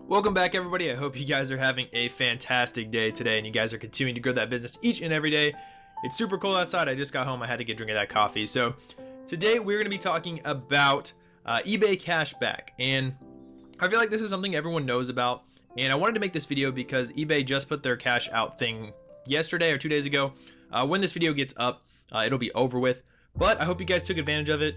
Welcome back, everybody. I hope you guys are having a fantastic day today and you guys are continuing to grow that business each and every day. It's super cold outside. I just got home. I had to get a drink of that coffee. So today we're going to be talking about eBay cashback, and I feel like this is something everyone knows about, and I wanted to make this video because eBay just put their cash out thing yesterday or 2 days ago. When this video gets up, it'll be over with, but I hope you guys took advantage of it.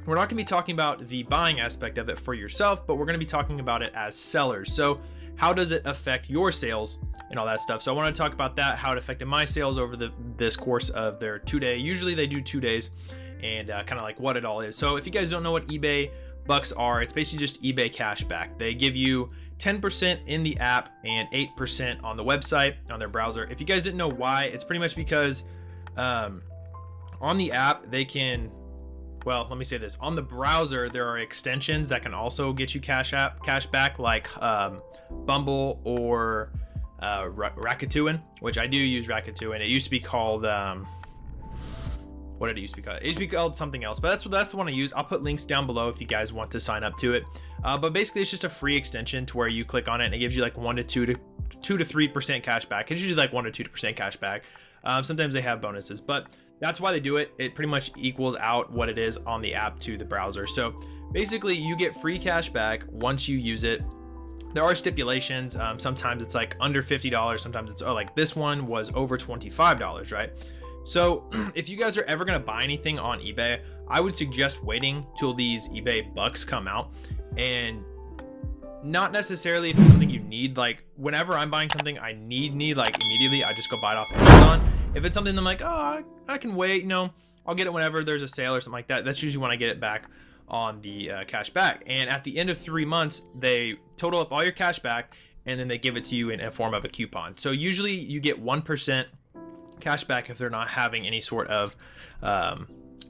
We're not going to be talking about the buying aspect of it for yourself, but we're going to be talking about it as sellers. So how does it affect your sales and all that stuff? So I want to talk about that, how it affected my sales over this course of their 2 day. Usually they do 2 days, and kind of like what it all is. So if you guys don't know what eBay bucks are, it's basically just eBay cashback. They give you 10% in the app and 8% on the website, on their browser. If you guys didn't know why, it's pretty much because on the app they can, well, let me say this. On the browser, there are extensions that can also get you cash back, like Bumble or Rakuten, which I do use Rakuten. It used to be called, what did it used to be called? It used to be called something else, but that's the one I use. I'll put links down below if you guys want to sign up to it. But basically, it's just a free extension to where you click on it and it gives you like 1 to 2 to 3% cash back. It's usually like 1 to 2% cash back. Sometimes they have bonuses, but that's why they do it. It pretty much equals out what it is on the app to the browser. So basically you get free cash back once you use it. There are stipulations. Sometimes it's like under $50. Sometimes it's like this one was over $25, right? So if you guys are ever going to buy anything on eBay, I would suggest waiting till these eBay bucks come out, and not necessarily if it's something you need. Like whenever I'm buying something I need like immediately, I just go buy it off Amazon. If it's something I'm like, oh, I can wait, I'll get it whenever there's a sale or something like that. That's usually when I get it back on the cash back. And at the end of 3 months, they total up all your cash back and then they give it to you in a form of a coupon. So usually you get 1% cash back if they're not having any sort of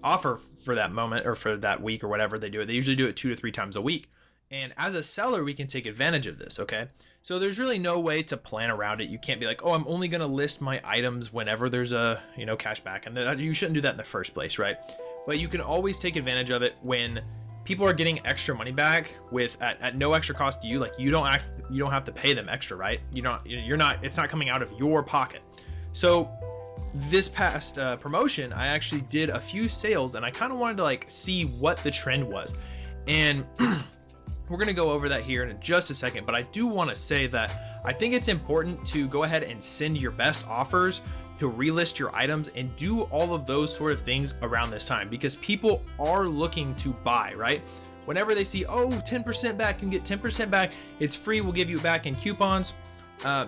offer for that moment or for that week or whatever they do it. They usually do it 2 to 3 times a week. And as a seller, we can take advantage of this, okay? So there's really no way to plan around it. You can't be like, oh, I'm only gonna list my items whenever there's a, cash back. And you shouldn't do that in the first place, right? But you can always take advantage of it when people are getting extra money back at no extra cost to you. Like you don't have to pay them extra, right? It's not coming out of your pocket. So this past promotion, I actually did a few sales and I kind of wanted to like see what the trend was. And we're going to go over that here in just a second, but I do want to say that I think it's important to go ahead and send your best offers, to relist your items, and do all of those sort of things around this time, because people are looking to buy, right? Whenever they see, oh, 10% back, you can get 10% back, it's free, we'll give you it back in coupons,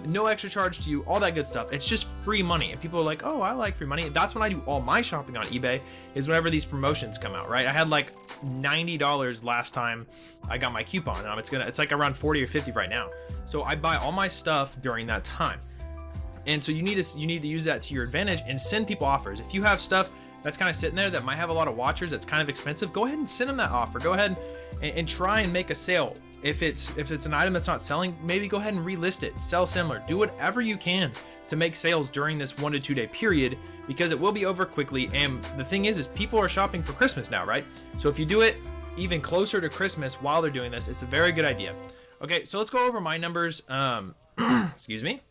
no extra charge to you, all that good stuff. It's just free money, and people are like, oh, I like free money. That's when I do all my shopping on eBay, is whenever these promotions come out, right? I had like $90 last time I got my coupon. It's like around 40 or 50 right now. So I buy all my stuff during that time, and so you need to use that to your advantage and send people offers. If you have stuff that's kind of sitting there that might have a lot of watchers, that's kind of expensive, go ahead and send them that offer. Go ahead and try and make a sale. If it's an item that's not selling, maybe go ahead and relist it, sell similar, do whatever you can to make sales during this 1 to 2 day period, because it will be over quickly. And the thing is people are shopping for Christmas now, right? So if you do it even closer to Christmas while they're doing this, it's a very good idea. Okay, so let's go over my numbers. Excuse me,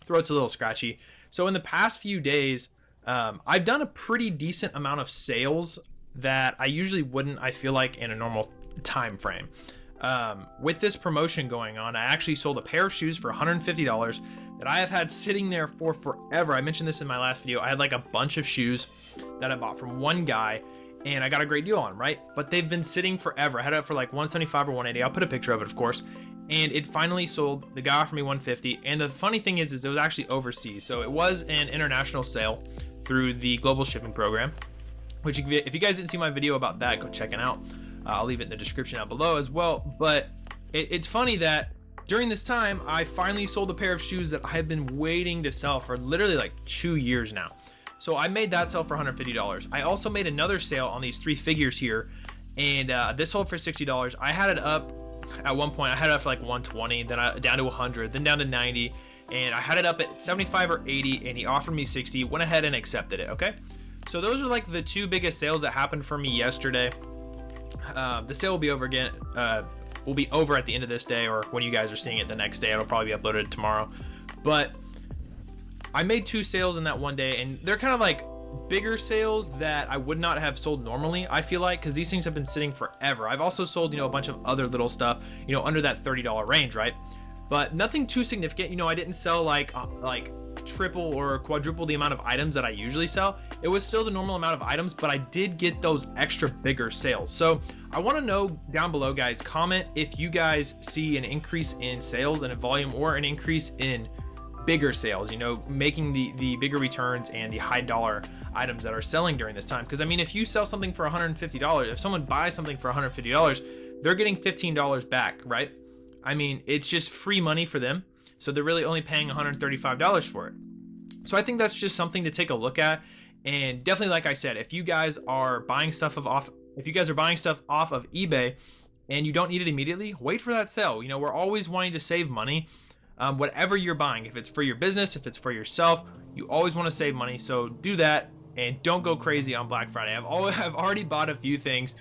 throat's a little scratchy. So in the past few days, I've done a pretty decent amount of sales that I usually wouldn't, I feel like, in a normal time frame. With this promotion going on, I actually sold a pair of shoes for $150 that I have had sitting there for forever. I mentioned this in my last video. I had like a bunch of shoes that I bought from one guy and I got a great deal on, right? But they've been sitting forever. I had it for like $175 or $180. I'll put a picture of it, of course. And it finally sold. The guy offered me $150. And the funny thing is it was actually overseas. So it was an international sale through the global shipping program, which if you guys didn't see my video about that, go check it out. I'll leave it in the description down below as well. But it's funny that during this time, I finally sold a pair of shoes that I have been waiting to sell for literally like 2 years now. So I made that sell for $150. I also made another sale on these 3 figures here, and this sold for $60. I had it up at one point. I had it up for like 120, then down to 100, then down to 90, and I had it up at 75 or 80, and he offered me 60. Went ahead and accepted it. Okay, so those are like the 2 biggest sales that happened for me yesterday. The sale will be over again. will be over at the end of this day, or when you guys are seeing it the next day. It'll probably be uploaded tomorrow. But I made 2 sales in that one day, and they're kind of like bigger sales that I would not have sold normally, I feel like, because these things have been sitting forever. I've also sold, a bunch of other little stuff, under that $30 range, right? But nothing too significant. I didn't sell like triple or quadruple the amount of items that I usually sell. It was still the normal amount of items, but I did get those extra bigger sales. So I want to know down below, guys, comment if you guys see an increase in sales and in volume, or an increase in bigger sales, making the bigger returns and the high dollar items that are selling during this time. Because I mean, if you sell something for $150, if someone buys something for $150, they're getting $15 back, right? I mean, it's just free money for them. So they're really only paying $135 for it. So I think that's just something to take a look at. And definitely, like I said, if you guys are buying stuff off of eBay and you don't need it immediately, wait for that sale. We're always wanting to save money. Whatever you're buying, if it's for your business, if it's for yourself, you always want to save money. So do that, and don't go crazy on Black Friday. I've already bought a few things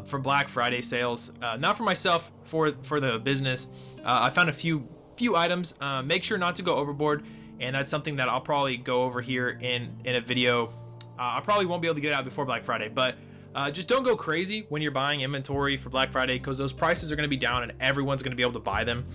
for Black Friday sales, not for myself, for the business. I found a few items. Make sure not to go overboard, and that's something that I'll probably go over here in a video. I probably won't be able to get it out before Black Friday, but just don't go crazy when you're buying inventory for Black Friday, because those prices are going to be down and everyone's going to be able to buy them.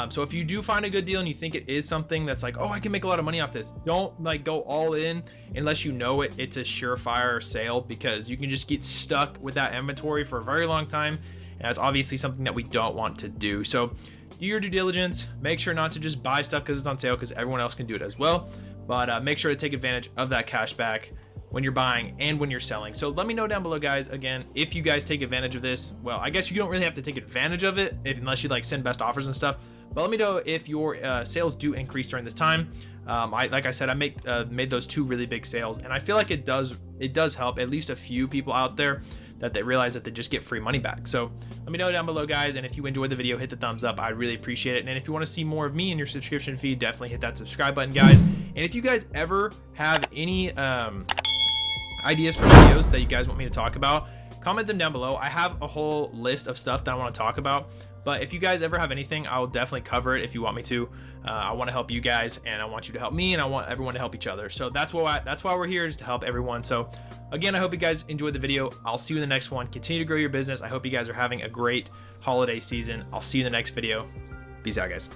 So if you do find a good deal and you think it is something that's like, oh, I can make a lot of money off this, don't go all in unless you know it's a surefire sale, because you can just get stuck with that inventory for a very long time, and that's obviously something that we don't want to do. So do your due diligence. Make sure not to just buy stuff because it's on sale, because everyone else can do it as well. But make sure to take advantage of that cash back when you're buying and when you're selling. So let me know down below, guys, again, if you guys take advantage of this. Well, I guess you don't really have to take advantage of it unless you send best offers and stuff. But let me know if your sales do increase during this time. Like I said, I made those 2 really big sales, and I feel like it does help at least a few people out there that they realize that they just get free money back. So let me know down below, guys, and if you enjoyed the video, hit the thumbs up. I'd really appreciate it. And if you want to see more of me in your subscription feed, definitely hit that subscribe button, guys. And if you guys ever have any ideas for videos that you guys want me to talk about, comment them down below. I have a whole list of stuff that I want to talk about, but if you guys ever have anything, I will definitely cover it if you want me to. I want to help you guys, and I want you to help me, and I want everyone to help each other. So that's why we're here, is to help everyone. So again, I hope you guys enjoyed the video. I'll see you in the next one. Continue to grow your business. I hope you guys are having a great holiday season. I'll see you in the next video. Peace out, guys.